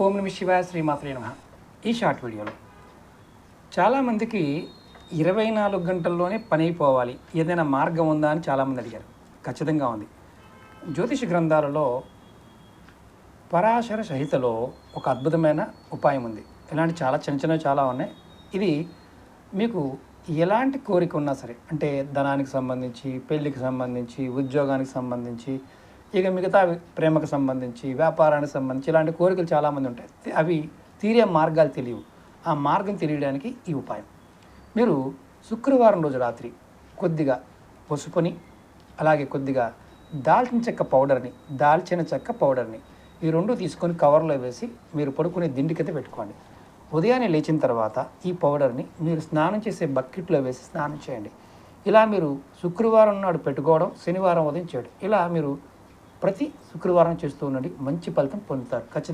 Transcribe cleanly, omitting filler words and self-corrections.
ఓం నమ శివాయ శ్రీమాత్రే నమః. ఈ షార్ట్ వీడియోలో చాలామందికి 24 గంటల్లోనే పని అయిపోవాలి, ఏదైనా మార్గం ఉందా అని చాలామంది అడిగారు. ఖచ్చితంగా ఉంది. జ్యోతిష గ్రంథాలలో పరాశర సహితలో ఒక అద్భుతమైన ఉపాయం ఉంది. ఇలాంటి చాలా చిన్న చాలా ఉన్నాయి. ఇది మీకు ఎలాంటి కోరిక ఉన్నా సరే, అంటే ధనానికి సంబంధించి, పెళ్ళికి సంబంధించి, ఉద్యోగానికి సంబంధించి, ఇక మిగతా ప్రేమకు సంబంధించి, వ్యాపారానికి సంబంధించి ఇలాంటి కోరికలు చాలామంది ఉంటాయి. అవి తీరే మార్గాలు తెలియవు. ఆ మార్గం తెలియడానికి ఈ ఉపాయం. మీరు శుక్రవారం రోజు రాత్రి కొద్దిగా పసుపుని, అలాగే కొద్దిగా దాల్చిన చెక్క పౌడర్ని ఈ రెండు తీసుకొని కవర్లో వేసి మీరు పడుకునే దిండుకైతే పెట్టుకోండి. ఉదయాన్నే లేచిన తర్వాత ఈ పౌడర్ని మీరు స్నానం చేసే బకెట్లో వేసి స్నానం చేయండి. ఇలా మీరు శుక్రవారం నాడు పెట్టుకోవడం, శనివారం ఉదయం చేయడం, ఇలా మీరు ప్రతి శుక్రవారం చేస్తూ ఉండండి. మంచి ఫలితం పొందుతారు ఖచ్చితంగా.